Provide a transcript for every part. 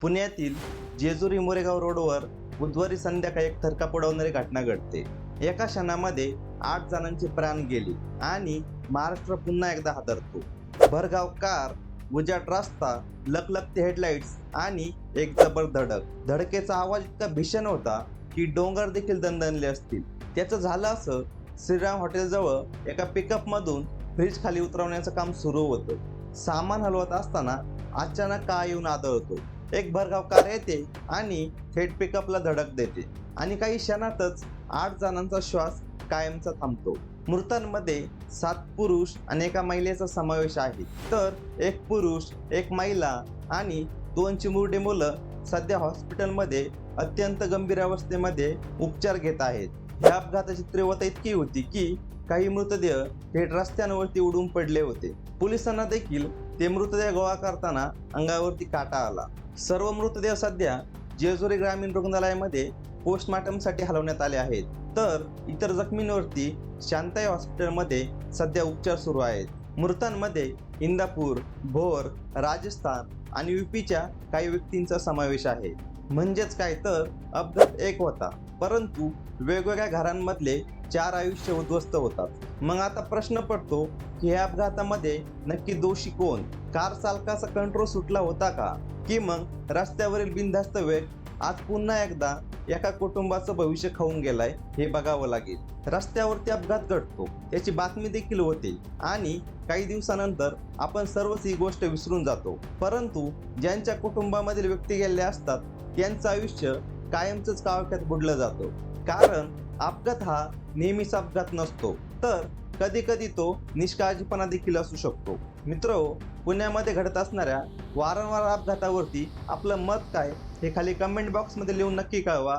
पुण्यातील जेजुरी मोरेगाव रोडवर बुधवारी संध्याकाळी एक थरकाप उडवणारी घटना घडते। एका क्षणामध्ये 8 जणांचे प्राण गेले आणि महाराष्ट्र पुन्हा एकदा हादरतो। भरधाव कार, उजाड रस्ता, लखलखते हेडलाइट्स आणि एक जबर धडक। धडकेचा आवाज इतका भीषण होता की डोंगर देखील दणदणले असतील। त्याचं झालं असं, श्रीराम हॉटेलजवळ एका पिकअप मधून फ्रीज खाली उतरवण्याचं काम सुरू होतं। सामान हलवत असताना अचानक कार येऊन आदळतो। एक भरधाव कार येते आणि थेट पिकअपला धडक देते आणि काही क्षणातच 8 जणांचा श्वास कायमचा थांबतो। मृतांमध्ये 7 पुरुष आणि एका महिलेचा समावेश आहे। तर एक पुरुष, एक महिला आणि 2 चिमुरडी मुलं सध्या हॉस्पिटलमध्ये अत्यंत गंभीर अवस्थेमध्ये उपचार घेत आहेत। या अपघाताची तीव्रता इतकी होती की काही मृतदेह थेट रस्त्यांवरती उडून पडले होते। पोलिसांना देखील ते मृतदेह गोळा करताना अंगावरती काटा आला। सर्व मृतदेह सध्या जेजुरी ग्रामीण रुग्णालयामध्ये पोस्टमॉर्टमसाठी हलवण्यात आले आहेत। तर इतर जखमींवरती शांताई हॉस्पिटलमध्ये सध्या उपचार सुरू आहेत। मृतांमध्ये इंदापूर, भोर, राजस्थान आणि यूपीच्या काही व्यक्तींचा समावेश आहे। म्हणजेच काय तर अपघात एक होता, परंतु वेगवेगळ्या घरांमधले 4 आयुष्य उद्ध्वस्त होतात। मग आता प्रश्न पडतो की या अपघातामध्ये नक्की दोषी कोण? कार चालकाचा कंट्रोल सुटला होता का, की मग रस्त्यावरील बिनधास्त वेग आज पुन्हा एकदा एका कुटुंबाचं भविष्य खाऊन गेलाय? हे बघावं लागेल। रस्त्यावरती अपघात घडतो, याची बातमी देखील होते आणि काही दिवसानंतर आपण सर्वच ही गोष्ट विसरून जातो, परंतु ज्यांच्या कुटुंबामधील व्यक्ती गेलेले असतात त्यांचं आयुष्य कायमचंच काळोख्यात बुडलं जातं। कारण अपघात हा नेहमीच अपघात नसतो, तर कधी कधी तो निष्काळजीपणा देखील असू शकतो। मित्रहो, पुण्यामध्ये घडत असणाऱ्या वारंवार अपघातावरती आपलं मत काय हे खाली कमेंट बॉक्समध्ये लिहून नक्की कळवा।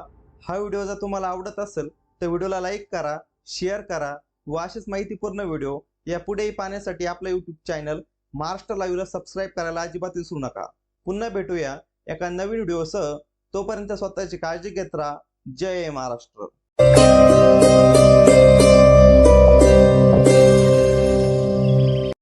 हा व्हिडिओ जर तुम्हाला आवडत असेल तर व्हिडिओला लाईक करा, शेअर करा व असेच माहितीपूर्ण व्हिडिओ यापुढेही पाहण्यासाठी आपलं यूट्यूब चॅनल महाराष्ट्र लाईव्हला सबस्क्राईब करायला अजिबात विसरू नका। पुन्हा भेटूया एका नवीन व्हिडिओसह। तोपर्यंत स्वतःची काळजी घेत राहा। जय महाराष्ट्र।